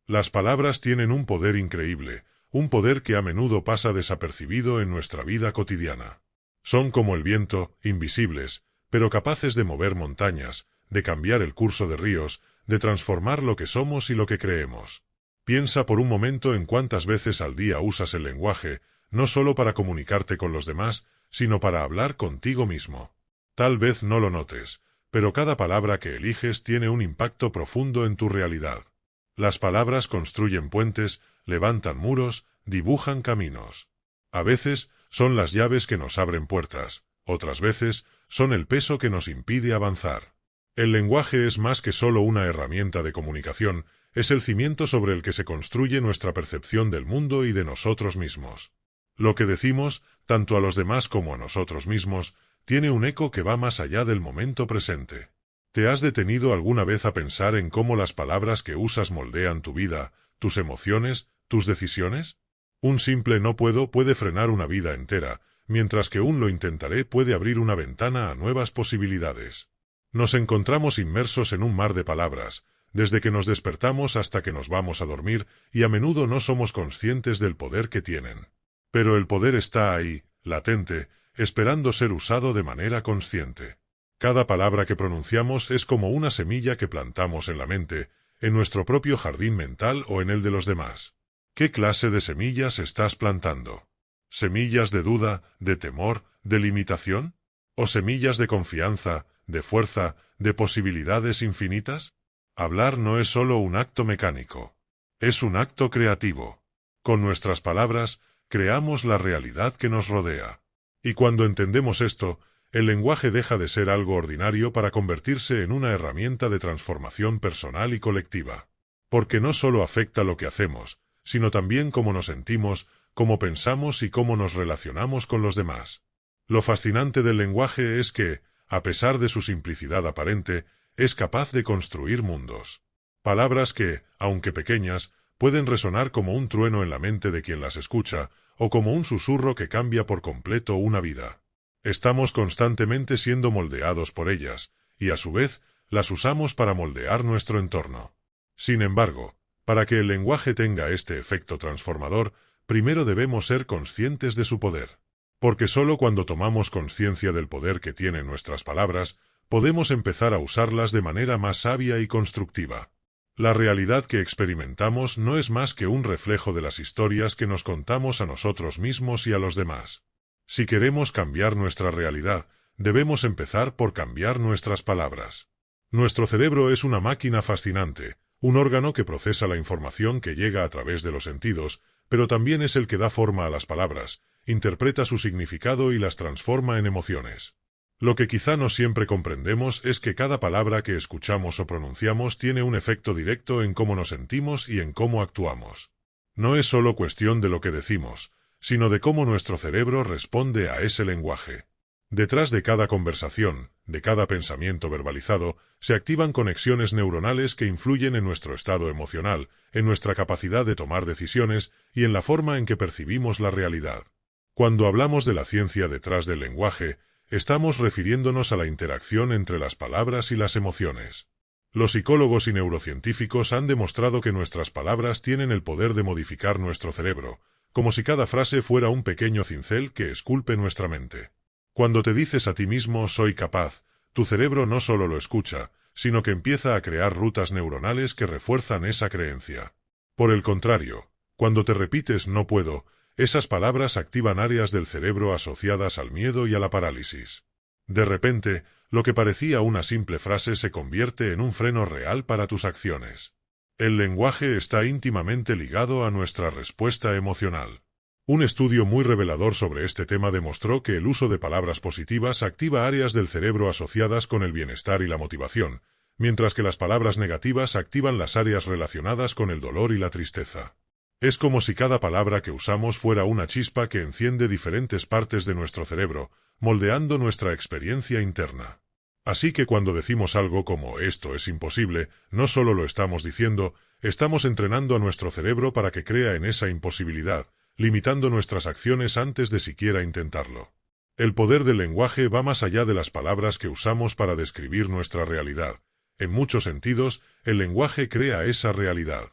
Las palabras tienen un poder increíble, un poder que a menudo pasa desapercibido en nuestra vida cotidiana. Son como el viento, invisibles, pero capaces de mover montañas, de cambiar el curso de ríos, de transformar lo que somos y lo que creemos. Piensa por un momento en cuántas veces al día usas el lenguaje, no solo para comunicarte con los demás, sino para hablar contigo mismo. Tal vez no lo notes, pero cada palabra que eliges tiene un impacto profundo en tu realidad. Las palabras construyen puentes, levantan muros, dibujan caminos. A veces son las llaves que nos abren puertas, otras veces son el peso que nos impide avanzar. El lenguaje es más que solo una herramienta de comunicación, es el cimiento sobre el que se construye nuestra percepción del mundo y de nosotros mismos. Lo que decimos, tanto a los demás como a nosotros mismos, tiene un eco que va más allá del momento presente. ¿Te has detenido alguna vez a pensar en cómo las palabras que usas moldean tu vida, tus emociones, tus decisiones? Un simple no puedo puede frenar una vida entera, mientras que un lo intentaré puede abrir una ventana a nuevas posibilidades. Nos encontramos inmersos en un mar de palabras, desde que nos despertamos hasta que nos vamos a dormir, y a menudo no somos conscientes del poder que tienen. Pero el poder está ahí, latente, esperando ser usado de manera consciente. Cada palabra que pronunciamos es como una semilla que plantamos en la mente, en nuestro propio jardín mental o en el de los demás. ¿Qué clase de semillas estás plantando? ¿Semillas de duda, de temor, de limitación? ¿O semillas de confianza, de fuerza, de posibilidades infinitas? Hablar no es solo un acto mecánico. Es un acto creativo. Con nuestras palabras, creamos la realidad que nos rodea. Y cuando entendemos esto, el lenguaje deja de ser algo ordinario para convertirse en una herramienta de transformación personal y colectiva. Porque no solo afecta lo que hacemos, sino también cómo nos sentimos, cómo pensamos y cómo nos relacionamos con los demás. Lo fascinante del lenguaje es que, a pesar de su simplicidad aparente, es capaz de construir mundos. Palabras que, aunque pequeñas, pueden resonar como un trueno en la mente de quien las escucha, o como un susurro que cambia por completo una vida. Estamos constantemente siendo moldeados por ellas, y a su vez, las usamos para moldear nuestro entorno. Sin embargo, para que el lenguaje tenga este efecto transformador, primero debemos ser conscientes de su poder. Porque solo cuando tomamos conciencia del poder que tienen nuestras palabras, podemos empezar a usarlas de manera más sabia y constructiva. La realidad que experimentamos no es más que un reflejo de las historias que nos contamos a nosotros mismos y a los demás. Si queremos cambiar nuestra realidad, debemos empezar por cambiar nuestras palabras. Nuestro cerebro es una máquina fascinante, un órgano que procesa la información que llega a través de los sentidos, pero también es el que da forma a las palabras, interpreta su significado y las transforma en emociones. Lo que quizá no siempre comprendemos es que cada palabra que escuchamos o pronunciamos tiene un efecto directo en cómo nos sentimos y en cómo actuamos. No es solo cuestión de lo que decimos, sino de cómo nuestro cerebro responde a ese lenguaje. Detrás de cada conversación, de cada pensamiento verbalizado, se activan conexiones neuronales que influyen en nuestro estado emocional, en nuestra capacidad de tomar decisiones y en la forma en que percibimos la realidad. Cuando hablamos de la ciencia detrás del lenguaje, estamos refiriéndonos a la interacción entre las palabras y las emociones. Los psicólogos y neurocientíficos han demostrado que nuestras palabras tienen el poder de modificar nuestro cerebro, como si cada frase fuera un pequeño cincel que esculpe nuestra mente. Cuando te dices a ti mismo «soy capaz», tu cerebro no solo lo escucha, sino que empieza a crear rutas neuronales que refuerzan esa creencia. Por el contrario, cuando te repites «no puedo», esas palabras activan áreas del cerebro asociadas al miedo y a la parálisis. De repente, lo que parecía una simple frase se convierte en un freno real para tus acciones. El lenguaje está íntimamente ligado a nuestra respuesta emocional. Un estudio muy revelador sobre este tema demostró que el uso de palabras positivas activa áreas del cerebro asociadas con el bienestar y la motivación, mientras que las palabras negativas activan las áreas relacionadas con el dolor y la tristeza. Es como si cada palabra que usamos fuera una chispa que enciende diferentes partes de nuestro cerebro, moldeando nuestra experiencia interna. Así que cuando decimos algo como «esto es imposible», no solo lo estamos diciendo, estamos entrenando a nuestro cerebro para que crea en esa imposibilidad, limitando nuestras acciones antes de siquiera intentarlo. El poder del lenguaje va más allá de las palabras que usamos para describir nuestra realidad. En muchos sentidos, el lenguaje crea esa realidad.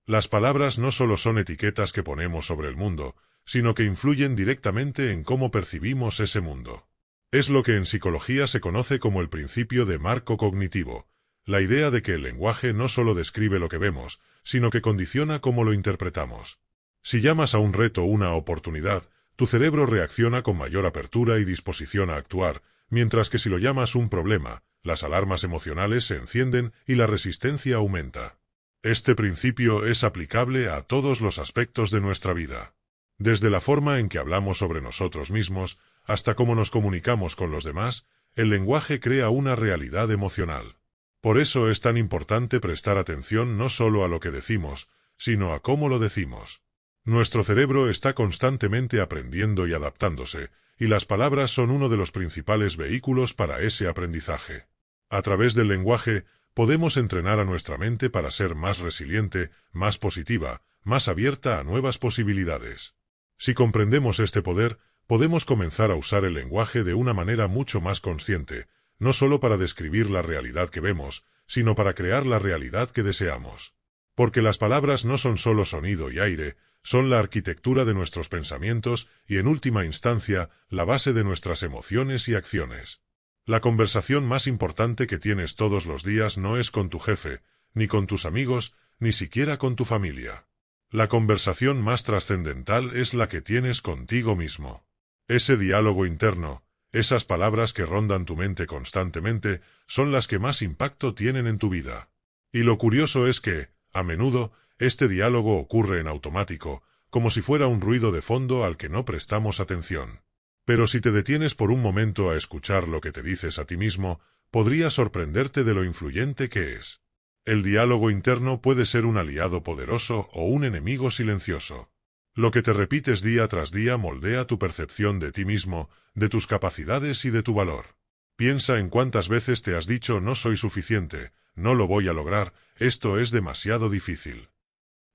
Las palabras no solo son etiquetas que ponemos sobre el mundo, sino que influyen directamente en cómo percibimos ese mundo. Es lo que en psicología se conoce como el principio de marco cognitivo, la idea de que el lenguaje no solo describe lo que vemos, sino que condiciona cómo lo interpretamos. Si llamas a un reto una oportunidad, tu cerebro reacciona con mayor apertura y disposición a actuar, mientras que si lo llamas un problema, las alarmas emocionales se encienden y la resistencia aumenta. Este principio es aplicable a todos los aspectos de nuestra vida. Desde la forma en que hablamos sobre nosotros mismos, hasta cómo nos comunicamos con los demás, el lenguaje crea una realidad emocional. Por eso es tan importante prestar atención no solo a lo que decimos, sino a cómo lo decimos. Nuestro cerebro está constantemente aprendiendo y adaptándose, y las palabras son uno de los principales vehículos para ese aprendizaje. A través del lenguaje, podemos entrenar a nuestra mente para ser más resiliente, más positiva, más abierta a nuevas posibilidades. Si comprendemos este poder, podemos comenzar a usar el lenguaje de una manera mucho más consciente, no solo para describir la realidad que vemos, sino para crear la realidad que deseamos. Porque las palabras no son solo sonido y aire, son la arquitectura de nuestros pensamientos y, en última instancia, la base de nuestras emociones y acciones. La conversación más importante que tienes todos los días no es con tu jefe, ni con tus amigos, ni siquiera con tu familia. La conversación más trascendental es la que tienes contigo mismo. Ese diálogo interno, esas palabras que rondan tu mente constantemente, son las que más impacto tienen en tu vida. Y lo curioso es que, a menudo, este diálogo ocurre en automático, como si fuera un ruido de fondo al que no prestamos atención. Pero si te detienes por un momento a escuchar lo que te dices a ti mismo, podría sorprenderte de lo influyente que es. El diálogo interno puede ser un aliado poderoso o un enemigo silencioso. Lo que te repites día tras día moldea tu percepción de ti mismo, de tus capacidades y de tu valor. Piensa en cuántas veces te has dicho no soy suficiente, no lo voy a lograr, esto es demasiado difícil.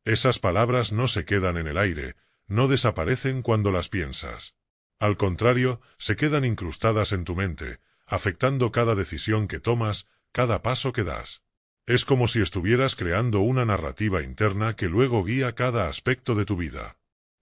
Esas palabras no se quedan en el aire, no desaparecen cuando las piensas. Al contrario, se quedan incrustadas en tu mente, afectando cada decisión que tomas, cada paso que das. Es como si estuvieras creando una narrativa interna que luego guía cada aspecto de tu vida.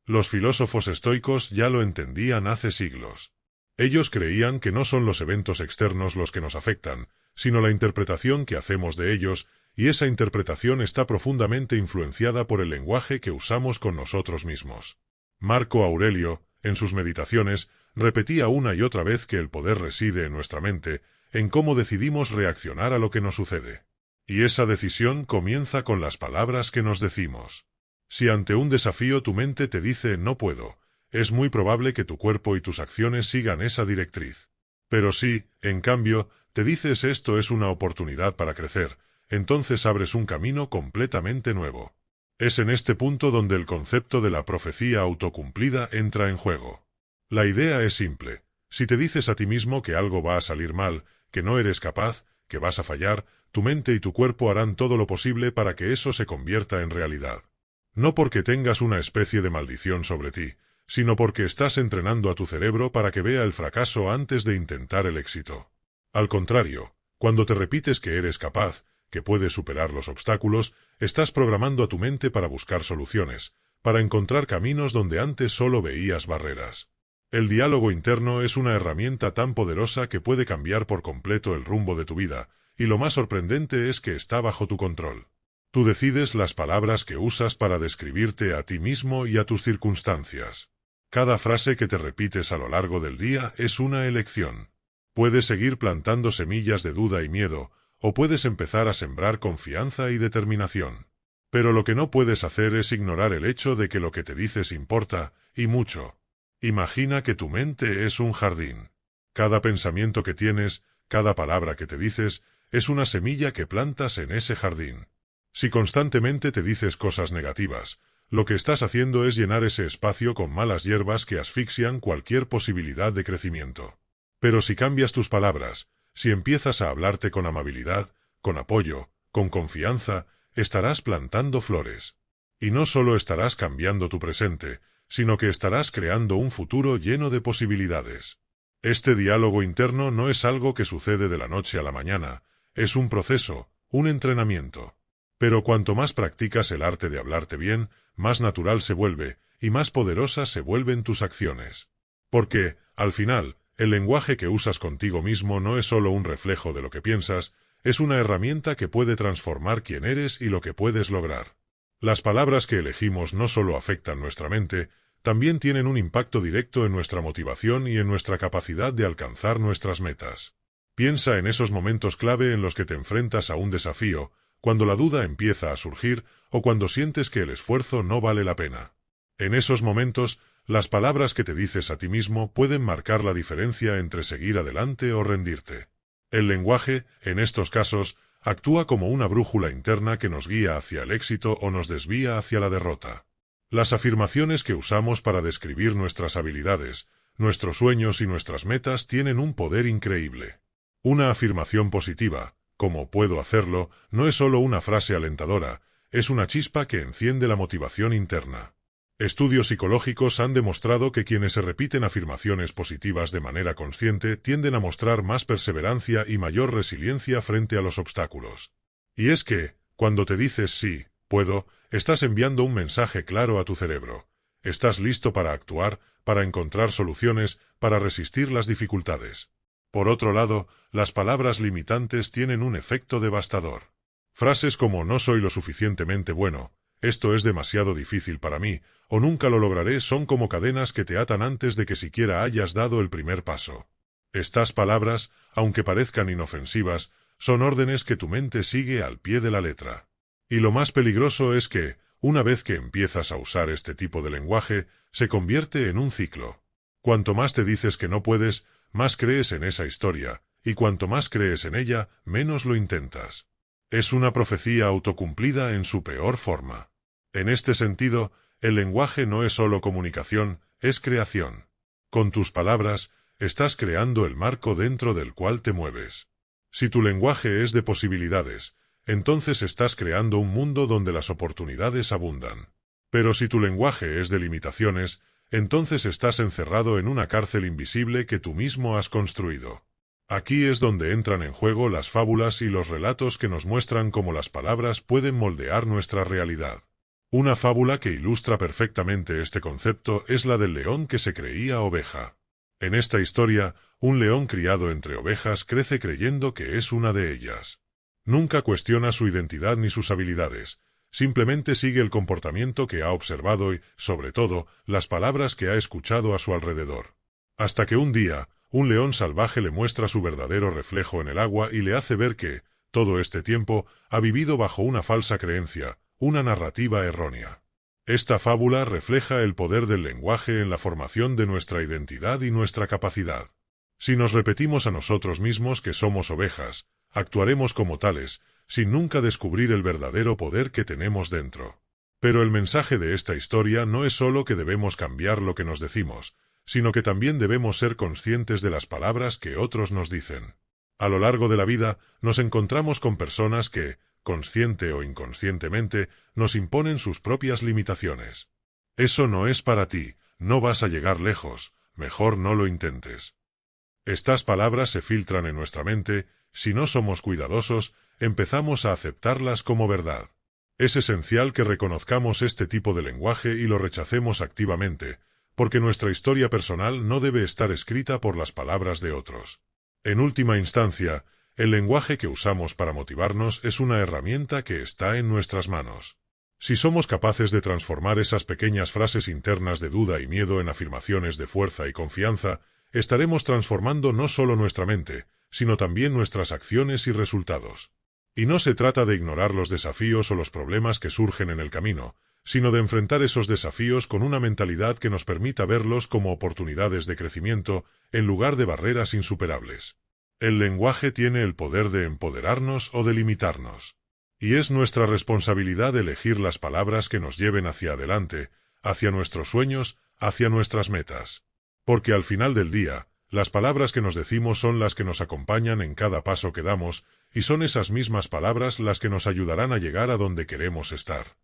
Los filósofos estoicos ya lo entendían hace siglos. Ellos creían que no son los eventos externos los que nos afectan, sino la interpretación que hacemos de ellos, y esa interpretación está profundamente influenciada por el lenguaje que usamos con nosotros mismos. Marco Aurelio, en sus meditaciones, repetía una y otra vez que el poder reside en nuestra mente, en cómo decidimos reaccionar a lo que nos sucede. Y esa decisión comienza con las palabras que nos decimos. Si ante un desafío tu mente te dice no puedo, es muy probable que tu cuerpo y tus acciones sigan esa directriz. Pero si, en cambio, te dices esto es una oportunidad para crecer, entonces abres un camino completamente nuevo. Es en este punto donde el concepto de la profecía autocumplida entra en juego. La idea es simple. Si te dices a ti mismo que algo va a salir mal, que no eres capaz, que vas a fallar, tu mente y tu cuerpo harán todo lo posible para que eso se convierta en realidad. No porque tengas una especie de maldición sobre ti, sino porque estás entrenando a tu cerebro para que vea el fracaso antes de intentar el éxito. Al contrario, cuando te repites que eres capaz, que puedes superar los obstáculos, estás programando a tu mente para buscar soluciones, para encontrar caminos donde antes solo veías barreras. El diálogo interno es una herramienta tan poderosa que puede cambiar por completo el rumbo de tu vida, y lo más sorprendente es que está bajo tu control. Tú decides las palabras que usas para describirte a ti mismo y a tus circunstancias. Cada frase que te repites a lo largo del día es una elección. Puedes seguir plantando semillas de duda y miedo, o puedes empezar a sembrar confianza y determinación. Pero lo que no puedes hacer es ignorar el hecho de que lo que te dices importa, y mucho. Imagina que tu mente es un jardín. Cada pensamiento que tienes, cada palabra que te dices, es una semilla que plantas en ese jardín. Si constantemente te dices cosas negativas, lo que estás haciendo es llenar ese espacio con malas hierbas que asfixian cualquier posibilidad de crecimiento. Pero si cambias tus palabras, si empiezas a hablarte con amabilidad, con apoyo, con confianza, estarás plantando flores. Y no solo estarás cambiando tu presente, sino que estarás creando un futuro lleno de posibilidades. Este diálogo interno no es algo que sucede de la noche a la mañana, es un proceso, un entrenamiento. Pero cuanto más practicas el arte de hablarte bien, más natural se vuelve, y más poderosas se vuelven tus acciones. Porque, al final, el lenguaje que usas contigo mismo no es solo un reflejo de lo que piensas, es una herramienta que puede transformar quién eres y lo que puedes lograr. Las palabras que elegimos no solo afectan nuestra mente, también tienen un impacto directo en nuestra motivación y en nuestra capacidad de alcanzar nuestras metas. Piensa en esos momentos clave en los que te enfrentas a un desafío, cuando la duda empieza a surgir o cuando sientes que el esfuerzo no vale la pena. En esos momentos, las palabras que te dices a ti mismo pueden marcar la diferencia entre seguir adelante o rendirte. El lenguaje, en estos casos, actúa como una brújula interna que nos guía hacia el éxito o nos desvía hacia la derrota. Las afirmaciones que usamos para describir nuestras habilidades, nuestros sueños y nuestras metas tienen un poder increíble. Una afirmación positiva, como puedo hacerlo, no es solo una frase alentadora, es una chispa que enciende la motivación interna. Estudios psicológicos han demostrado que quienes se repiten afirmaciones positivas de manera consciente tienden a mostrar más perseverancia y mayor resiliencia frente a los obstáculos. Y es que, cuando te dices sí, puedo, estás enviando un mensaje claro a tu cerebro. Estás listo para actuar, para encontrar soluciones, para resistir las dificultades. Por otro lado, las palabras limitantes tienen un efecto devastador. Frases como no soy lo suficientemente bueno, esto es demasiado difícil para mí, o nunca lo lograré son como cadenas que te atan antes de que siquiera hayas dado el primer paso. Estas palabras, aunque parezcan inofensivas, son órdenes que tu mente sigue al pie de la letra. Y lo más peligroso es que, una vez que empiezas a usar este tipo de lenguaje, se convierte en un ciclo. Cuanto más te dices que no puedes, más crees en esa historia, y cuanto más crees en ella, menos lo intentas. Es una profecía autocumplida en su peor forma. En este sentido, el lenguaje no es solo comunicación, es creación. Con tus palabras, estás creando el marco dentro del cual te mueves. Si tu lenguaje es de posibilidades, entonces estás creando un mundo donde las oportunidades abundan. Pero si tu lenguaje es de limitaciones, entonces estás encerrado en una cárcel invisible que tú mismo has construido. Aquí es donde entran en juego las fábulas y los relatos que nos muestran cómo las palabras pueden moldear nuestra realidad. Una fábula que ilustra perfectamente este concepto es la del león que se creía oveja. En esta historia, un león criado entre ovejas crece creyendo que es una de ellas. Nunca cuestiona su identidad ni sus habilidades. Simplemente sigue el comportamiento que ha observado y, sobre todo, las palabras que ha escuchado a su alrededor. Hasta que un día, un león salvaje le muestra su verdadero reflejo en el agua y le hace ver que, todo este tiempo, ha vivido bajo una falsa creencia, una narrativa errónea. Esta fábula refleja el poder del lenguaje en la formación de nuestra identidad y nuestra capacidad. Si nos repetimos a nosotros mismos que somos ovejas, actuaremos como tales, sin nunca descubrir el verdadero poder que tenemos dentro. Pero el mensaje de esta historia no es solo que debemos cambiar lo que nos decimos, sino que también debemos ser conscientes de las palabras que otros nos dicen. A lo largo de la vida, nos encontramos con personas que, consciente o inconscientemente, nos imponen sus propias limitaciones. Eso no es para ti, no vas a llegar lejos, mejor no lo intentes. Estas palabras se filtran en nuestra mente, si no somos cuidadosos, empezamos a aceptarlas como verdad. Es esencial que reconozcamos este tipo de lenguaje y lo rechacemos activamente, porque nuestra historia personal no debe estar escrita por las palabras de otros. En última instancia, el lenguaje que usamos para motivarnos es una herramienta que está en nuestras manos. Si somos capaces de transformar esas pequeñas frases internas de duda y miedo en afirmaciones de fuerza y confianza, estaremos transformando no solo nuestra mente, sino también nuestras acciones y resultados. Y no se trata de ignorar los desafíos o los problemas que surgen en el camino, sino de enfrentar esos desafíos con una mentalidad que nos permita verlos como oportunidades de crecimiento, en lugar de barreras insuperables. El lenguaje tiene el poder de empoderarnos o de limitarnos. Y es nuestra responsabilidad elegir las palabras que nos lleven hacia adelante, hacia nuestros sueños, hacia nuestras metas. Porque al final del día, las palabras que nos decimos son las que nos acompañan en cada paso que damos, y son esas mismas palabras las que nos ayudarán a llegar a donde queremos estar.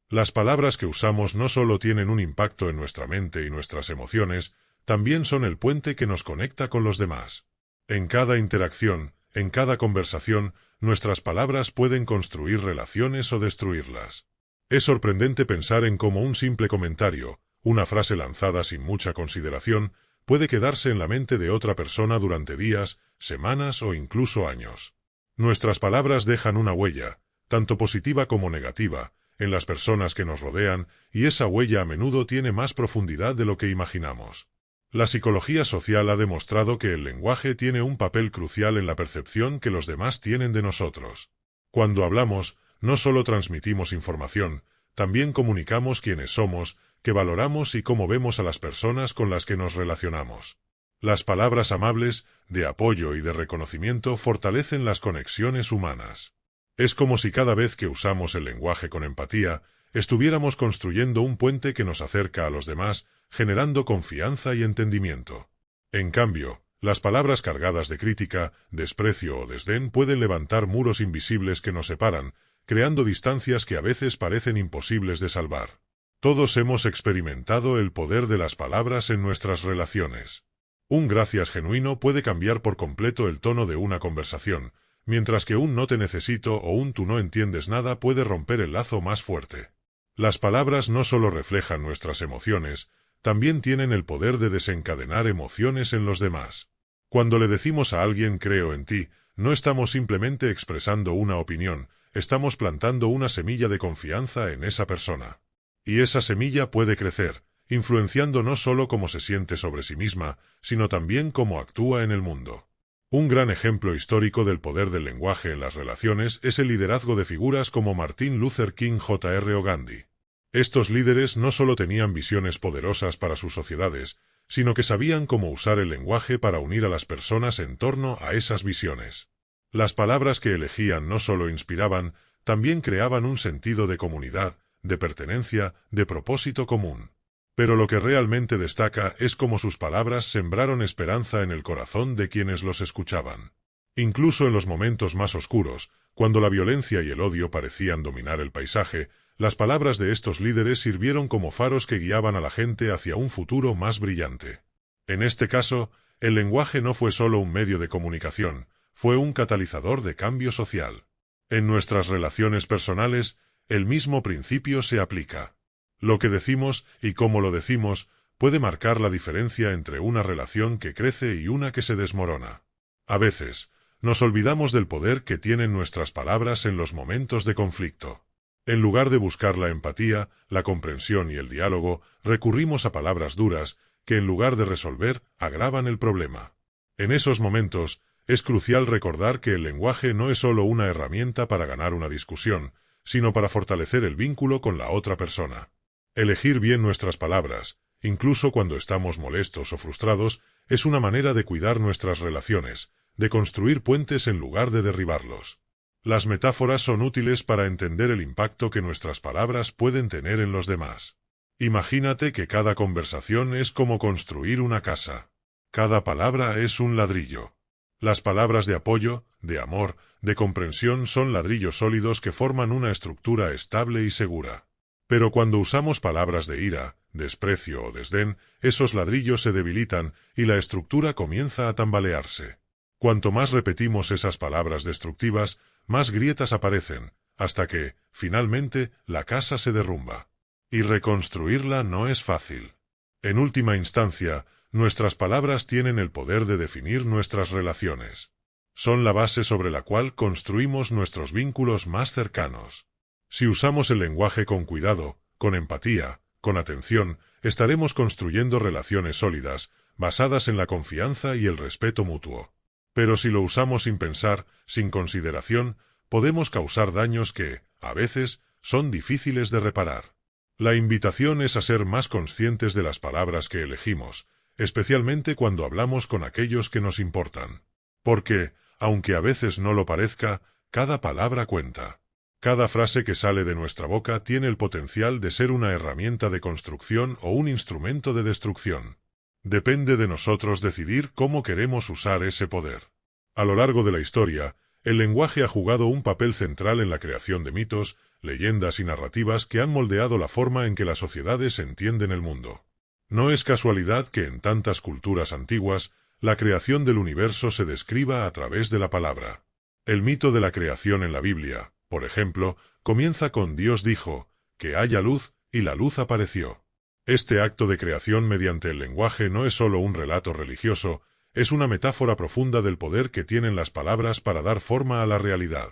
Las palabras que usamos no solo tienen un impacto en nuestra mente y nuestras emociones, también son el puente que nos conecta con los demás. En cada interacción, en cada conversación, nuestras palabras pueden construir relaciones o destruirlas. Es sorprendente pensar en cómo un simple comentario, una frase lanzada sin mucha consideración, puede quedarse en la mente de otra persona durante días, semanas o incluso años. Nuestras palabras dejan una huella, tanto positiva como negativa, en las personas que nos rodean, y esa huella a menudo tiene más profundidad de lo que imaginamos. La psicología social ha demostrado que el lenguaje tiene un papel crucial en la percepción que los demás tienen de nosotros. Cuando hablamos, no solo transmitimos información, también comunicamos quiénes somos, qué valoramos y cómo vemos a las personas con las que nos relacionamos. Las palabras amables, de apoyo y de reconocimiento fortalecen las conexiones humanas. Es como si cada vez que usamos el lenguaje con empatía, estuviéramos construyendo un puente que nos acerca a los demás, generando confianza y entendimiento. En cambio, las palabras cargadas de crítica, desprecio o desdén pueden levantar muros invisibles que nos separan, creando distancias que a veces parecen imposibles de salvar. Todos hemos experimentado el poder de las palabras en nuestras relaciones. Un gracias genuino puede cambiar por completo el tono de una conversación, mientras que un no te necesito o un tú no entiendes nada puede romper el lazo más fuerte. Las palabras no solo reflejan nuestras emociones, también tienen el poder de desencadenar emociones en los demás. Cuando le decimos a alguien creo en ti, no estamos simplemente expresando una opinión, estamos plantando una semilla de confianza en esa persona. Y esa semilla puede crecer, influenciando no solo cómo se siente sobre sí misma, sino también cómo actúa en el mundo. Un gran ejemplo histórico del poder del lenguaje en las relaciones es el liderazgo de figuras como Martin Luther King Jr. o Gandhi. Estos líderes no solo tenían visiones poderosas para sus sociedades, sino que sabían cómo usar el lenguaje para unir a las personas en torno a esas visiones. Las palabras que elegían no solo inspiraban, también creaban un sentido de comunidad, de pertenencia, de propósito común. Pero lo que realmente destaca es cómo sus palabras sembraron esperanza en el corazón de quienes los escuchaban. Incluso en los momentos más oscuros, cuando la violencia y el odio parecían dominar el paisaje, las palabras de estos líderes sirvieron como faros que guiaban a la gente hacia un futuro más brillante. En este caso, el lenguaje no fue solo un medio de comunicación, fue un catalizador de cambio social. En nuestras relaciones personales, el mismo principio se aplica. Lo que decimos y cómo lo decimos puede marcar la diferencia entre una relación que crece y una que se desmorona. A veces, nos olvidamos del poder que tienen nuestras palabras en los momentos de conflicto. En lugar de buscar la empatía, la comprensión y el diálogo, recurrimos a palabras duras que, en lugar de resolver, agravan el problema. En esos momentos, es crucial recordar que el lenguaje no es solo una herramienta para ganar una discusión, sino para fortalecer el vínculo con la otra persona. Elegir bien nuestras palabras, incluso cuando estamos molestos o frustrados, es una manera de cuidar nuestras relaciones, de construir puentes en lugar de derribarlos. Las metáforas son útiles para entender el impacto que nuestras palabras pueden tener en los demás. Imagínate que cada conversación es como construir una casa. Cada palabra es un ladrillo. Las palabras de apoyo, de amor, de comprensión son ladrillos sólidos que forman una estructura estable y segura. Pero cuando usamos palabras de ira, desprecio o desdén, esos ladrillos se debilitan y la estructura comienza a tambalearse. Cuanto más repetimos esas palabras destructivas, más grietas aparecen, hasta que, finalmente, la casa se derrumba. Y reconstruirla no es fácil. En última instancia, nuestras palabras tienen el poder de definir nuestras relaciones. Son la base sobre la cual construimos nuestros vínculos más cercanos. Si usamos el lenguaje con cuidado, con empatía, con atención, estaremos construyendo relaciones sólidas, basadas en la confianza y el respeto mutuo. Pero si lo usamos sin pensar, sin consideración, podemos causar daños que, a veces, son difíciles de reparar. La invitación es a ser más conscientes de las palabras que elegimos, especialmente cuando hablamos con aquellos que nos importan. Porque, aunque a veces no lo parezca, cada palabra cuenta. Cada frase que sale de nuestra boca tiene el potencial de ser una herramienta de construcción o un instrumento de destrucción. Depende de nosotros decidir cómo queremos usar ese poder. A lo largo de la historia, el lenguaje ha jugado un papel central en la creación de mitos, leyendas y narrativas que han moldeado la forma en que las sociedades entienden el mundo. No es casualidad que en tantas culturas antiguas, la creación del universo se describa a través de la palabra. El mito de la creación en la Biblia, por ejemplo, comienza con Dios dijo, que haya luz, y la luz apareció. Este acto de creación mediante el lenguaje no es solo un relato religioso, es una metáfora profunda del poder que tienen las palabras para dar forma a la realidad.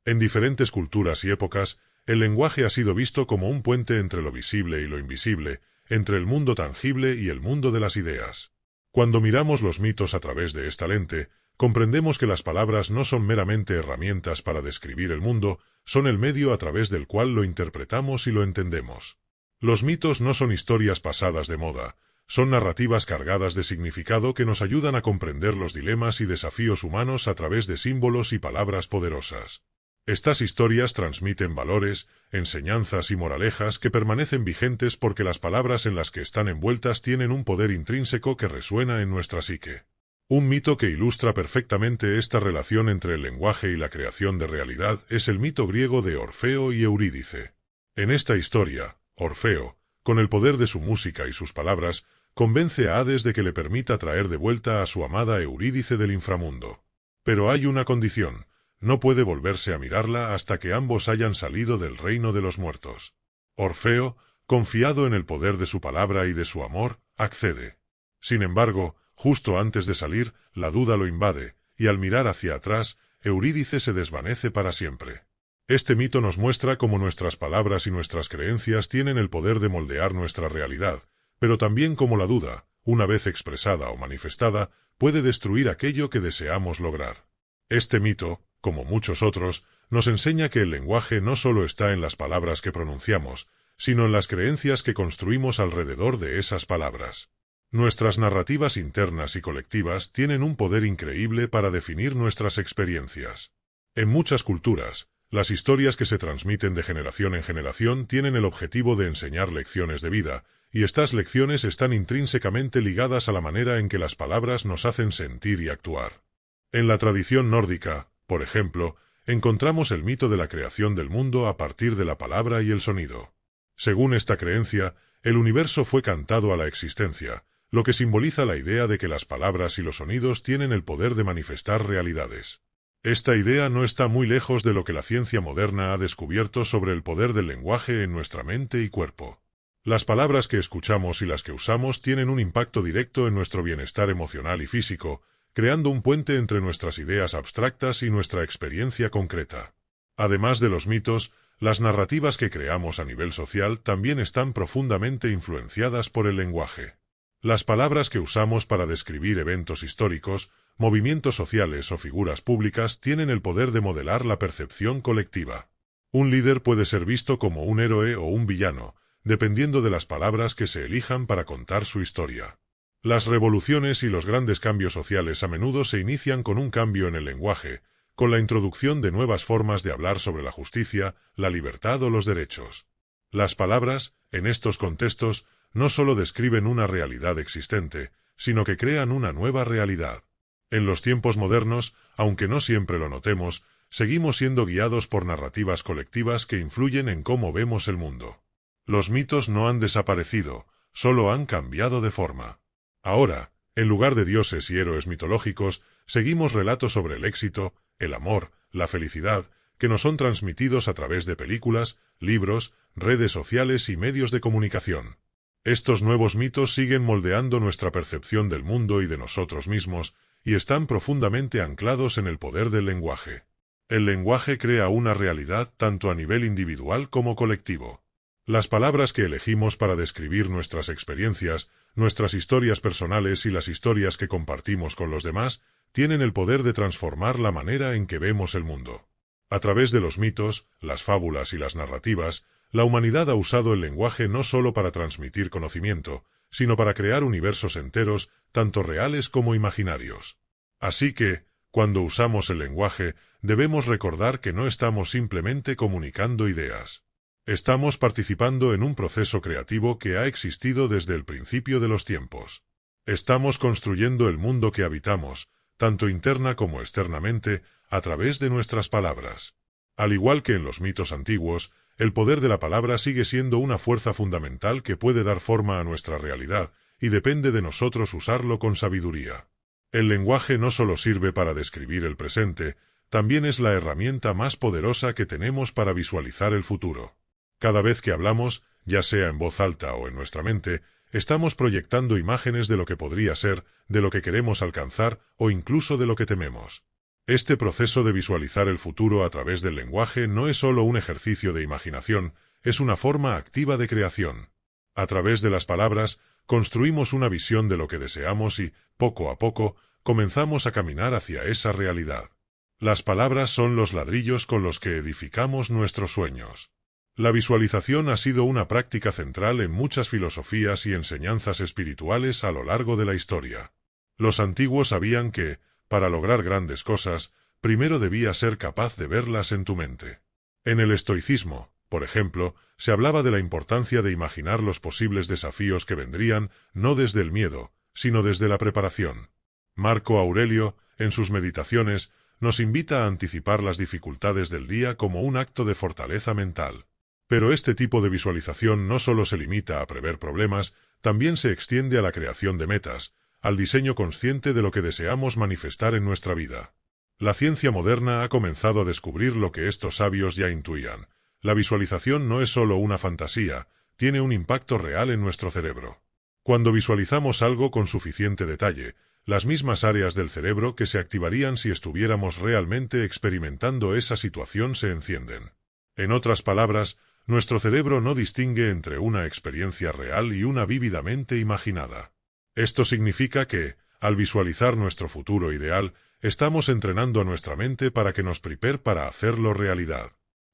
En diferentes culturas y épocas, el lenguaje ha sido visto como un puente entre lo visible y lo invisible, entre el mundo tangible y el mundo de las ideas. Cuando miramos los mitos a través de esta lente, comprendemos que las palabras no son meramente herramientas para describir el mundo, son el medio a través del cual lo interpretamos y lo entendemos. Los mitos no son historias pasadas de moda, son narrativas cargadas de significado que nos ayudan a comprender los dilemas y desafíos humanos a través de símbolos y palabras poderosas. Estas historias transmiten valores, enseñanzas y moralejas que permanecen vigentes porque las palabras en las que están envueltas tienen un poder intrínseco que resuena en nuestra psique. Un mito que ilustra perfectamente esta relación entre el lenguaje y la creación de realidad es el mito griego de Orfeo y Eurídice. En esta historia, Orfeo, con el poder de su música y sus palabras, convence a Hades de que le permita traer de vuelta a su amada Eurídice del inframundo. Pero hay una condición: no puede volverse a mirarla hasta que ambos hayan salido del reino de los muertos. Orfeo, confiado en el poder de su palabra y de su amor, accede. Sin embargo, justo antes de salir, la duda lo invade, y al mirar hacia atrás, Eurídice se desvanece para siempre. Este mito nos muestra cómo nuestras palabras y nuestras creencias tienen el poder de moldear nuestra realidad, pero también cómo la duda, una vez expresada o manifestada, puede destruir aquello que deseamos lograr. Este mito, como muchos otros, nos enseña que el lenguaje no solo está en las palabras que pronunciamos, sino en las creencias que construimos alrededor de esas palabras. Nuestras narrativas internas y colectivas tienen un poder increíble para definir nuestras experiencias. En muchas culturas, las historias que se transmiten de generación en generación tienen el objetivo de enseñar lecciones de vida, y estas lecciones están intrínsecamente ligadas a la manera en que las palabras nos hacen sentir y actuar. En la tradición nórdica, por ejemplo, encontramos el mito de la creación del mundo a partir de la palabra y el sonido. Según esta creencia, el universo fue cantado a la existencia, lo que simboliza la idea de que las palabras y los sonidos tienen el poder de manifestar realidades. Esta idea no está muy lejos de lo que la ciencia moderna ha descubierto sobre el poder del lenguaje en nuestra mente y cuerpo. Las palabras que escuchamos y las que usamos tienen un impacto directo en nuestro bienestar emocional y físico, creando un puente entre nuestras ideas abstractas y nuestra experiencia concreta. Además de los mitos, las narrativas que creamos a nivel social también están profundamente influenciadas por el lenguaje. Las palabras que usamos para describir eventos históricos, movimientos sociales o figuras públicas tienen el poder de modelar la percepción colectiva. Un líder puede ser visto como un héroe o un villano, dependiendo de las palabras que se elijan para contar su historia. Las revoluciones y los grandes cambios sociales a menudo se inician con un cambio en el lenguaje, con la introducción de nuevas formas de hablar sobre la justicia, la libertad o los derechos. Las palabras, en estos contextos, no solo describen una realidad existente, sino que crean una nueva realidad. En los tiempos modernos, aunque no siempre lo notemos, seguimos siendo guiados por narrativas colectivas que influyen en cómo vemos el mundo. Los mitos no han desaparecido, solo han cambiado de forma. Ahora, en lugar de dioses y héroes mitológicos, seguimos relatos sobre el éxito, el amor, la felicidad, que nos son transmitidos a través de películas, libros, redes sociales y medios de comunicación. Estos nuevos mitos siguen moldeando nuestra percepción del mundo y de nosotros mismos, y están profundamente anclados en el poder del lenguaje. El lenguaje crea una realidad tanto a nivel individual como colectivo. Las palabras que elegimos para describir nuestras experiencias, nuestras historias personales y las historias que compartimos con los demás, tienen el poder de transformar la manera en que vemos el mundo. A través de los mitos, las fábulas y las narrativas, la humanidad ha usado el lenguaje no solo para transmitir conocimiento, sino para crear universos enteros, tanto reales como imaginarios. Así que, cuando usamos el lenguaje, debemos recordar que no estamos simplemente comunicando ideas. Estamos participando en un proceso creativo que ha existido desde el principio de los tiempos. Estamos construyendo el mundo que habitamos, tanto interna como externamente, a través de nuestras palabras. Al igual que en los mitos antiguos, el poder de la palabra sigue siendo una fuerza fundamental que puede dar forma a nuestra realidad, y depende de nosotros usarlo con sabiduría. El lenguaje no solo sirve para describir el presente, también es la herramienta más poderosa que tenemos para visualizar el futuro. Cada vez que hablamos, ya sea en voz alta o en nuestra mente, estamos proyectando imágenes de lo que podría ser, de lo que queremos alcanzar o incluso de lo que tememos. Este proceso de visualizar el futuro a través del lenguaje no es solo un ejercicio de imaginación, es una forma activa de creación. A través de las palabras, construimos una visión de lo que deseamos y, poco a poco, comenzamos a caminar hacia esa realidad. Las palabras son los ladrillos con los que edificamos nuestros sueños. La visualización ha sido una práctica central en muchas filosofías y enseñanzas espirituales a lo largo de la historia. Los antiguos sabían que, para lograr grandes cosas, primero debías ser capaz de verlas en tu mente. En el estoicismo, por ejemplo, se hablaba de la importancia de imaginar los posibles desafíos que vendrían, no desde el miedo, sino desde la preparación. Marco Aurelio, en sus meditaciones, nos invita a anticipar las dificultades del día como un acto de fortaleza mental. Pero este tipo de visualización no solo se limita a prever problemas, también se extiende a la creación de metas, al diseño consciente de lo que deseamos manifestar en nuestra vida. La ciencia moderna ha comenzado a descubrir lo que estos sabios ya intuían. La visualización no es solo una fantasía, tiene un impacto real en nuestro cerebro. Cuando visualizamos algo con suficiente detalle, las mismas áreas del cerebro que se activarían si estuviéramos realmente experimentando esa situación se encienden. En otras palabras, nuestro cerebro no distingue entre una experiencia real y una vívidamente imaginada. Esto significa que, al visualizar nuestro futuro ideal, estamos entrenando a nuestra mente para que nos prepare para hacerlo realidad.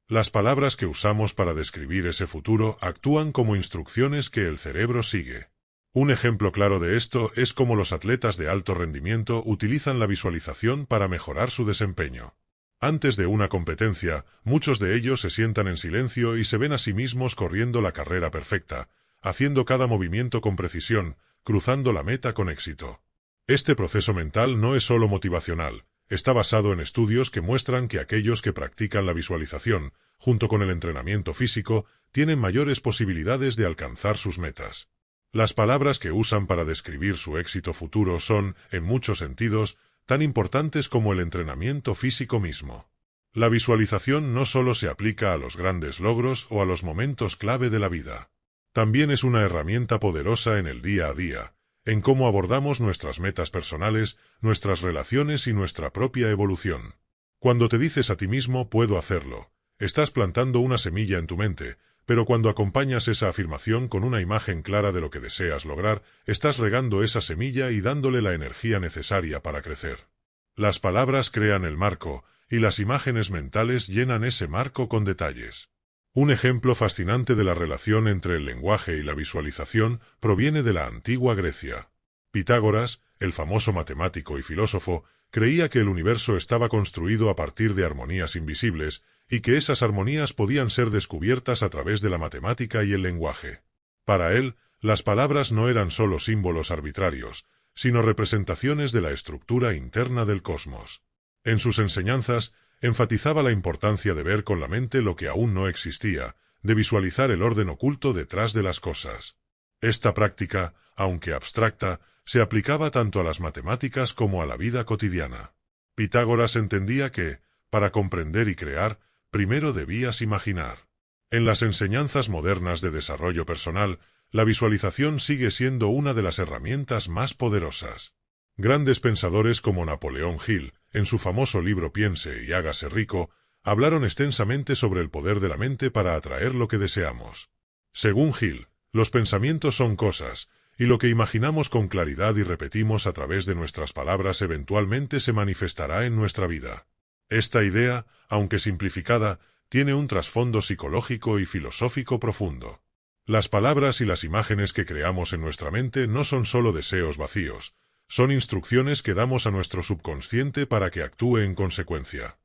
Las palabras que usamos para describir ese futuro actúan como instrucciones que el cerebro sigue. Un ejemplo claro de esto es cómo los atletas de alto rendimiento utilizan la visualización para mejorar su desempeño. Antes de una competencia, muchos de ellos se sientan en silencio y se ven a sí mismos corriendo la carrera perfecta, haciendo cada movimiento con precisión, cruzando la meta con éxito. Este proceso mental no es solo motivacional, está basado en estudios que muestran que aquellos que practican la visualización, junto con el entrenamiento físico, tienen mayores posibilidades de alcanzar sus metas. Las palabras que usan para describir su éxito futuro son, en muchos sentidos, tan importantes como el entrenamiento físico mismo. La visualización no solo se aplica a los grandes logros o a los momentos clave de la vida. También es una herramienta poderosa en el día a día, en cómo abordamos nuestras metas personales, nuestras relaciones y nuestra propia evolución. Cuando te dices a ti mismo «puedo hacerlo», estás plantando una semilla en tu mente, pero cuando acompañas esa afirmación con una imagen clara de lo que deseas lograr, estás regando esa semilla y dándole la energía necesaria para crecer. Las palabras crean el marco, y las imágenes mentales llenan ese marco con detalles. Un ejemplo fascinante de la relación entre el lenguaje y la visualización proviene de la antigua Grecia. Pitágoras, el famoso matemático y filósofo, creía que el universo estaba construido a partir de armonías invisibles y que esas armonías podían ser descubiertas a través de la matemática y el lenguaje. Para él, las palabras no eran solo símbolos arbitrarios, sino representaciones de la estructura interna del cosmos. En sus enseñanzas, enfatizaba la importancia de ver con la mente lo que aún no existía, de visualizar el orden oculto detrás de las cosas. Esta práctica, aunque abstracta, se aplicaba tanto a las matemáticas como a la vida cotidiana. Pitágoras entendía que, para comprender y crear, primero debías imaginar. En las enseñanzas modernas de desarrollo personal, la visualización sigue siendo una de las herramientas más poderosas. Grandes pensadores como Napoleón Hill, en su famoso libro Piense y hágase rico, hablaron extensamente sobre el poder de la mente para atraer lo que deseamos. Según Hill, los pensamientos son cosas, y lo que imaginamos con claridad y repetimos a través de nuestras palabras eventualmente se manifestará en nuestra vida. Esta idea, aunque simplificada, tiene un trasfondo psicológico y filosófico profundo. Las palabras y las imágenes que creamos en nuestra mente no son solo deseos vacíos, son instrucciones que damos a nuestro subconsciente para que actúe en consecuencia.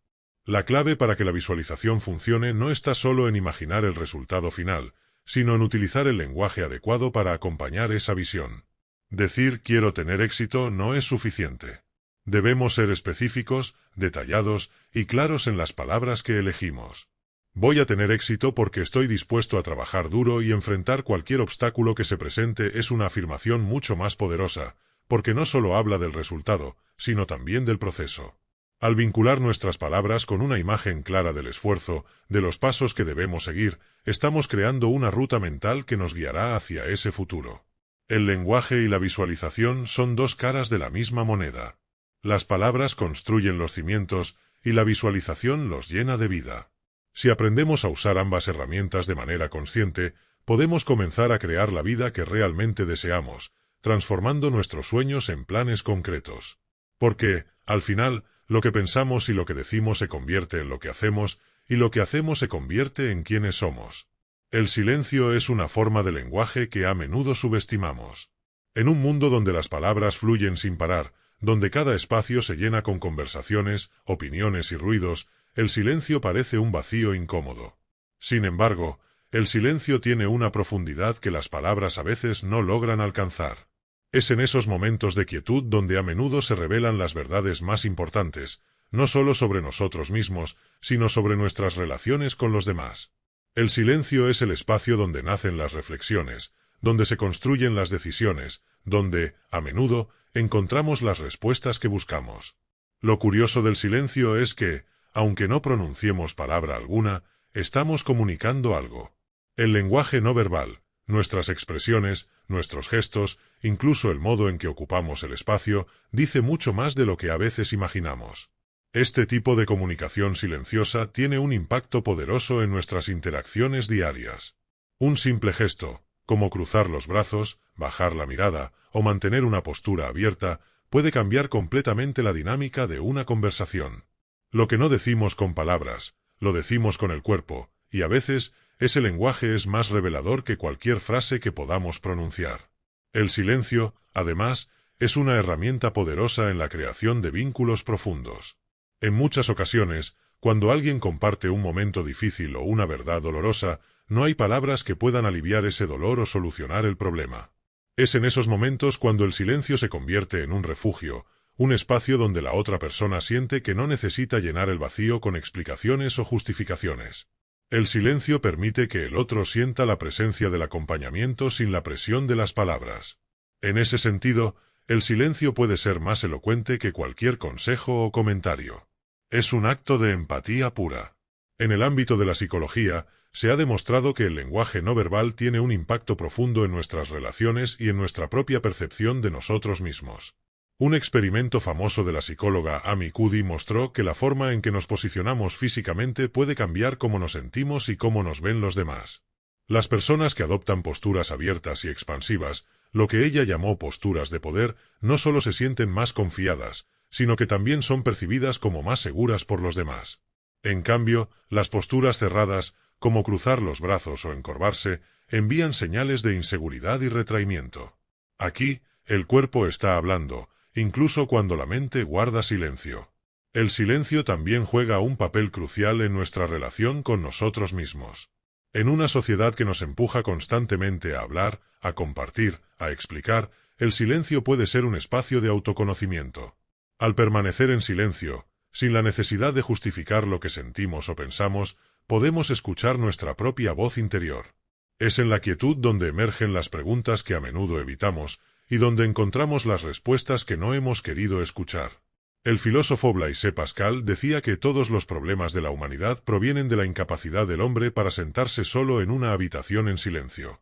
La clave para que la visualización funcione no está solo en imaginar el resultado final, sino en utilizar el lenguaje adecuado para acompañar esa visión. Decir «quiero tener éxito» no es suficiente. Debemos ser específicos, detallados y claros en las palabras que elegimos. Voy a tener éxito porque estoy dispuesto a trabajar duro y enfrentar cualquier obstáculo que se presente es una afirmación mucho más poderosa, porque no solo habla del resultado, sino también del proceso. Al vincular nuestras palabras con una imagen clara del esfuerzo, de los pasos que debemos seguir, estamos creando una ruta mental que nos guiará hacia ese futuro. El lenguaje y la visualización son dos caras de la misma moneda. Las palabras construyen los cimientos y la visualización los llena de vida. Si aprendemos a usar ambas herramientas de manera consciente, podemos comenzar a crear la vida que realmente deseamos, transformando nuestros sueños en planes concretos. Porque, al final, lo que pensamos y lo que decimos se convierte en lo que hacemos, y lo que hacemos se convierte en quienes somos. El silencio es una forma de lenguaje que a menudo subestimamos. En un mundo donde las palabras fluyen sin parar, donde cada espacio se llena con conversaciones, opiniones y ruidos, el silencio parece un vacío incómodo. Sin embargo, el silencio tiene una profundidad que las palabras a veces no logran alcanzar. Es en esos momentos de quietud donde a menudo se revelan las verdades más importantes, no solo sobre nosotros mismos, sino sobre nuestras relaciones con los demás. El silencio es el espacio donde nacen las reflexiones, donde se construyen las decisiones, donde, a menudo, encontramos las respuestas que buscamos. Lo curioso del silencio es que, aunque no pronunciemos palabra alguna, estamos comunicando algo. El lenguaje no verbal, nuestras expresiones, nuestros gestos, incluso el modo en que ocupamos el espacio, dice mucho más de lo que a veces imaginamos. Este tipo de comunicación silenciosa tiene un impacto poderoso en nuestras interacciones diarias. Un simple gesto, como cruzar los brazos, bajar la mirada o mantener una postura abierta, puede cambiar completamente la dinámica de una conversación. Lo que no decimos con palabras, lo decimos con el cuerpo, y a veces, ese lenguaje es más revelador que cualquier frase que podamos pronunciar. El silencio, además, es una herramienta poderosa en la creación de vínculos profundos. En muchas ocasiones, cuando alguien comparte un momento difícil o una verdad dolorosa, no hay palabras que puedan aliviar ese dolor o solucionar el problema. Es en esos momentos cuando el silencio se convierte en un refugio, un espacio donde la otra persona siente que no necesita llenar el vacío con explicaciones o justificaciones. El silencio permite que el otro sienta la presencia del acompañamiento sin la presión de las palabras. En ese sentido, el silencio puede ser más elocuente que cualquier consejo o comentario. Es un acto de empatía pura. En el ámbito de la psicología, se ha demostrado que el lenguaje no verbal tiene un impacto profundo en nuestras relaciones y en nuestra propia percepción de nosotros mismos. Un experimento famoso de la psicóloga Amy Cuddy mostró que la forma en que nos posicionamos físicamente puede cambiar cómo nos sentimos y cómo nos ven los demás. Las personas que adoptan posturas abiertas y expansivas, lo que ella llamó posturas de poder, no solo se sienten más confiadas, sino que también son percibidas como más seguras por los demás. En cambio, las posturas cerradas, como cruzar los brazos o encorvarse, envían señales de inseguridad y retraimiento. Aquí, el cuerpo está hablando, incluso cuando la mente guarda silencio. El silencio también juega un papel crucial en nuestra relación con nosotros mismos. En una sociedad que nos empuja constantemente a hablar, a compartir, a explicar, el silencio puede ser un espacio de autoconocimiento. Al permanecer en silencio, sin la necesidad de justificar lo que sentimos o pensamos, podemos escuchar nuestra propia voz interior. Es en la quietud donde emergen las preguntas que a menudo evitamos, y donde encontramos las respuestas que no hemos querido escuchar. El filósofo Blaise Pascal decía que todos los problemas de la humanidad provienen de la incapacidad del hombre para sentarse solo en una habitación en silencio.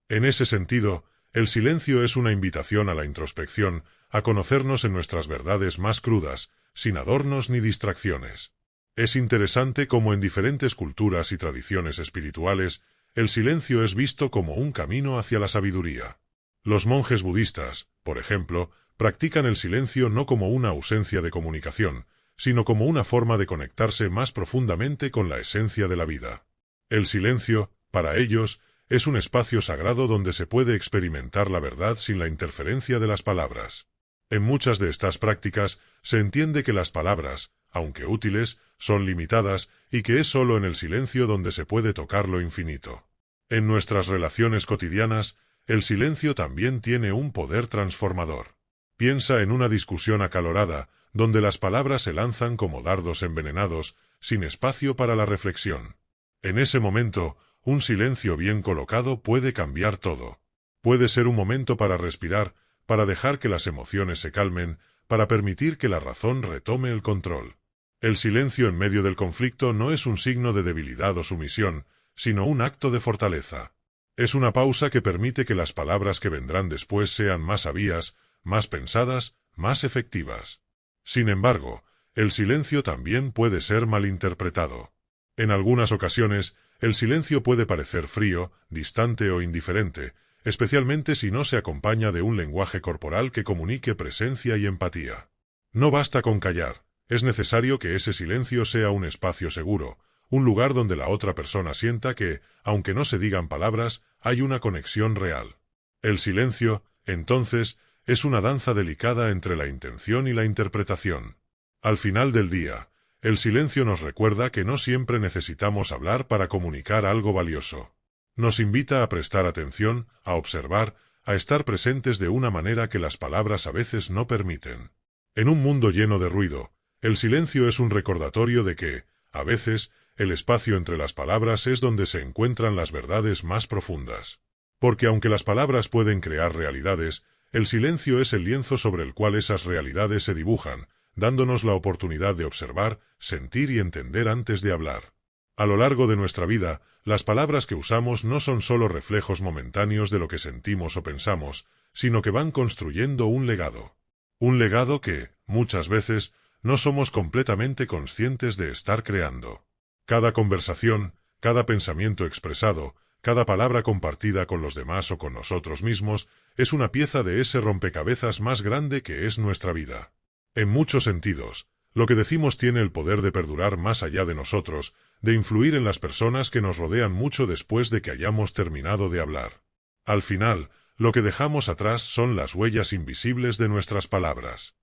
En ese sentido, el silencio es una invitación a la introspección, a conocernos en nuestras verdades más crudas, sin adornos ni distracciones. Es interesante cómo en diferentes culturas y tradiciones espirituales, el silencio es visto como un camino hacia la sabiduría. Los monjes budistas, por ejemplo, practican el silencio no como una ausencia de comunicación, sino como una forma de conectarse más profundamente con la esencia de la vida. El silencio, para ellos, es un espacio sagrado donde se puede experimentar la verdad sin la interferencia de las palabras. En muchas de estas prácticas se entiende que las palabras, aunque útiles, son limitadas y que es solo en el silencio donde se puede tocar lo infinito. En nuestras relaciones cotidianas, el silencio también tiene un poder transformador. Piensa en una discusión acalorada, donde las palabras se lanzan como dardos envenenados, sin espacio para la reflexión. En ese momento, un silencio bien colocado puede cambiar todo. Puede ser un momento para respirar, para dejar que las emociones se calmen, para permitir que la razón retome el control. El silencio en medio del conflicto no es un signo de debilidad o sumisión, sino un acto de fortaleza. Es una pausa que permite que las palabras que vendrán después sean más sabias, más pensadas, más efectivas. Sin embargo, el silencio también puede ser malinterpretado. En algunas ocasiones, el silencio puede parecer frío, distante o indiferente, especialmente si no se acompaña de un lenguaje corporal que comunique presencia y empatía. No basta con callar, es necesario que ese silencio sea un espacio seguro, un lugar donde la otra persona sienta que, aunque no se digan palabras, hay una conexión real. El silencio, entonces, es una danza delicada entre la intención y la interpretación. Al final del día, el silencio nos recuerda que no siempre necesitamos hablar para comunicar algo valioso. Nos invita a prestar atención, a observar, a estar presentes de una manera que las palabras a veces no permiten. En un mundo lleno de ruido, el silencio es un recordatorio de que, a veces, el espacio entre las palabras es donde se encuentran las verdades más profundas. Porque aunque las palabras pueden crear realidades, el silencio es el lienzo sobre el cual esas realidades se dibujan, dándonos la oportunidad de observar, sentir y entender antes de hablar. A lo largo de nuestra vida, las palabras que usamos no son solo reflejos momentáneos de lo que sentimos o pensamos, sino que van construyendo un legado. Un legado que, muchas veces, no somos completamente conscientes de estar creando. Cada conversación, cada pensamiento expresado, cada palabra compartida con los demás o con nosotros mismos, es una pieza de ese rompecabezas más grande que es nuestra vida. En muchos sentidos, lo que decimos tiene el poder de perdurar más allá de nosotros, de influir en las personas que nos rodean mucho después de que hayamos terminado de hablar. Al final, lo que dejamos atrás son las huellas invisibles de nuestras palabras.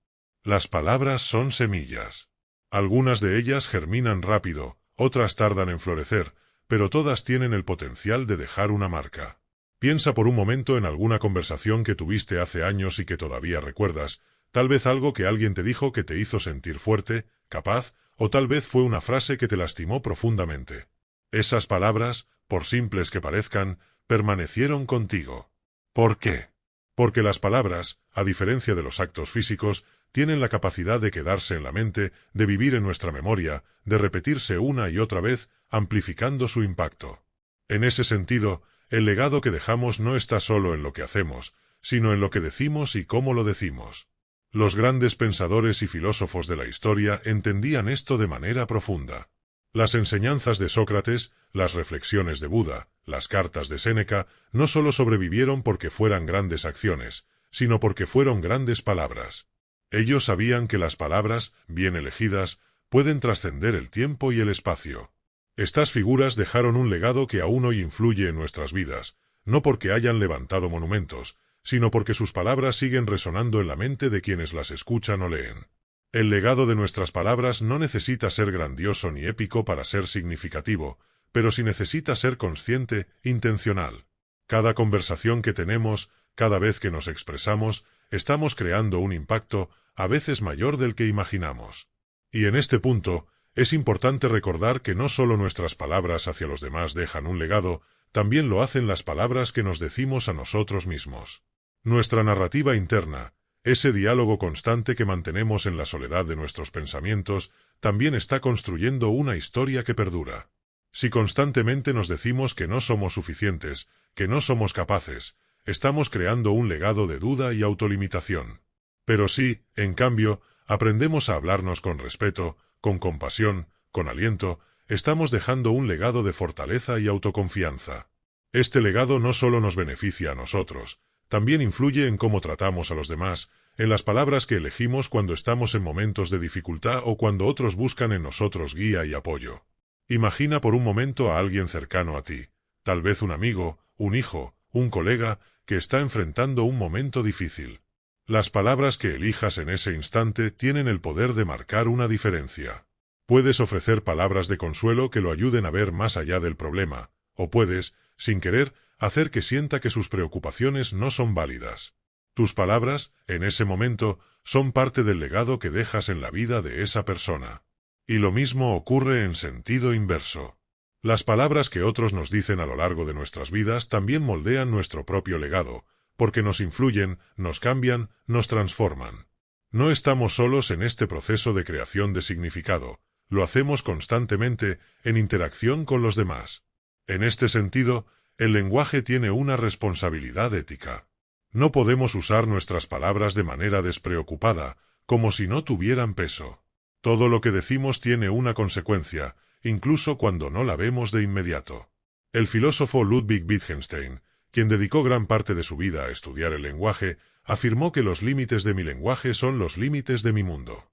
Las palabras son semillas. Algunas de ellas germinan rápido, otras tardan en florecer, pero todas tienen el potencial de dejar una marca. Piensa por un momento en alguna conversación que tuviste hace años y que todavía recuerdas, tal vez algo que alguien te dijo que te hizo sentir fuerte, capaz, o tal vez fue una frase que te lastimó profundamente. Esas palabras, por simples que parezcan, permanecieron contigo. ¿Por qué? Porque las palabras, a diferencia de los actos físicos, tienen la capacidad de quedarse en la mente, de vivir en nuestra memoria, de repetirse una y otra vez, amplificando su impacto. En ese sentido, el legado que dejamos no está solo en lo que hacemos, sino en lo que decimos y cómo lo decimos. Los grandes pensadores y filósofos de la historia entendían esto de manera profunda. Las enseñanzas de Sócrates, las reflexiones de Buda, las cartas de Séneca, no solo sobrevivieron porque fueran grandes acciones, sino porque fueron grandes palabras. Ellos sabían que las palabras, bien elegidas, pueden trascender el tiempo y el espacio. Estas figuras dejaron un legado que aún hoy influye en nuestras vidas, no porque hayan levantado monumentos, sino porque sus palabras siguen resonando en la mente de quienes las escuchan o leen. El legado de nuestras palabras no necesita ser grandioso ni épico para ser significativo, pero sí necesita ser consciente, intencional. Cada conversación que tenemos, cada vez que nos expresamos, estamos creando un impacto, a veces mayor del que imaginamos. Y en este punto, es importante recordar que no solo nuestras palabras hacia los demás dejan un legado, también lo hacen las palabras que nos decimos a nosotros mismos. Nuestra narrativa interna, ese diálogo constante que mantenemos en la soledad de nuestros pensamientos, también está construyendo una historia que perdura. Si constantemente nos decimos que no somos suficientes, que no somos capaces, estamos creando un legado de duda y autolimitación. Pero si, en cambio, aprendemos a hablarnos con respeto, con compasión, con aliento, estamos dejando un legado de fortaleza y autoconfianza. Este legado no solo nos beneficia a nosotros, también influye en cómo tratamos a los demás, en las palabras que elegimos cuando estamos en momentos de dificultad o cuando otros buscan en nosotros guía y apoyo. Imagina por un momento a alguien cercano a ti, tal vez un amigo, un hijo, un colega, que está enfrentando un momento difícil. Las palabras que elijas en ese instante tienen el poder de marcar una diferencia. Puedes ofrecer palabras de consuelo que lo ayuden a ver más allá del problema, o puedes, sin querer, hacer que sienta que sus preocupaciones no son válidas. Tus palabras, en ese momento, son parte del legado que dejas en la vida de esa persona. Y lo mismo ocurre en sentido inverso. Las palabras que otros nos dicen a lo largo de nuestras vidas también moldean nuestro propio legado, porque nos influyen, nos cambian, nos transforman. No estamos solos en este proceso de creación de significado, lo hacemos constantemente en interacción con los demás. En este sentido, el lenguaje tiene una responsabilidad ética. No podemos usar nuestras palabras de manera despreocupada, como si no tuvieran peso. Todo lo que decimos tiene una consecuencia, incluso cuando no la vemos de inmediato. El filósofo Ludwig Wittgenstein, quien dedicó gran parte de su vida a estudiar el lenguaje, afirmó que los límites de mi lenguaje son los límites de mi mundo.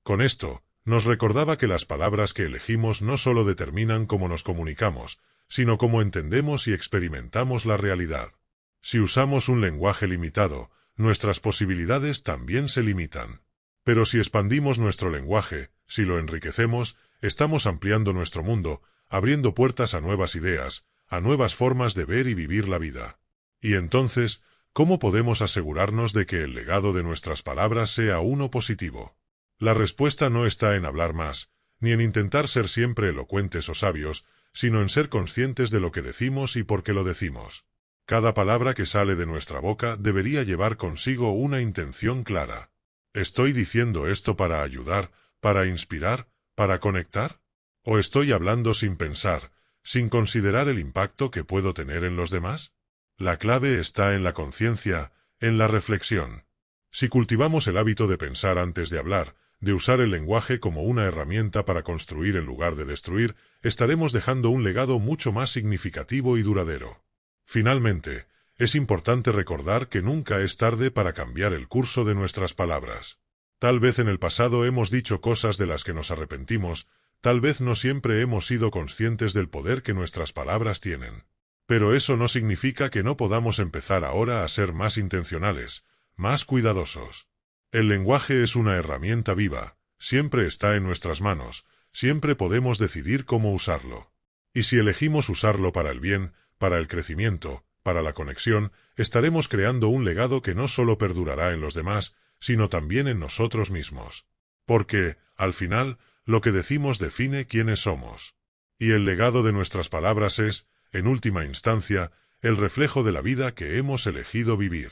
Con esto, nos recordaba que las palabras que elegimos no solo determinan cómo nos comunicamos, sino cómo entendemos y experimentamos la realidad. Si usamos un lenguaje limitado, nuestras posibilidades también se limitan. Pero si expandimos nuestro lenguaje, si lo enriquecemos, estamos ampliando nuestro mundo, abriendo puertas a nuevas ideas, a nuevas formas de ver y vivir la vida. Y entonces, ¿cómo podemos asegurarnos de que el legado de nuestras palabras sea uno positivo? La respuesta no está en hablar más, ni en intentar ser siempre elocuentes o sabios, sino en ser conscientes de lo que decimos y por qué lo decimos. Cada palabra que sale de nuestra boca debería llevar consigo una intención clara. ¿Estoy diciendo esto para ayudar, para inspirar, para conectar? ¿O estoy hablando sin pensar, sin considerar el impacto que puedo tener en los demás? La clave está en la conciencia, en la reflexión. Si cultivamos el hábito de pensar antes de hablar, de usar el lenguaje como una herramienta para construir en lugar de destruir, estaremos dejando un legado mucho más significativo y duradero. Finalmente, es importante recordar que nunca es tarde para cambiar el curso de nuestras palabras. Tal vez en el pasado hemos dicho cosas de las que nos arrepentimos, tal vez no siempre hemos sido conscientes del poder que nuestras palabras tienen. Pero eso no significa que no podamos empezar ahora a ser más intencionales, más cuidadosos. El lenguaje es una herramienta viva, siempre está en nuestras manos, siempre podemos decidir cómo usarlo. Y si elegimos usarlo para el bien, para el crecimiento, para la conexión, estaremos creando un legado que no solo perdurará en los demás, sino también en nosotros mismos. Porque, al final, lo que decimos define quiénes somos. Y el legado de nuestras palabras es, en última instancia, el reflejo de la vida que hemos elegido vivir.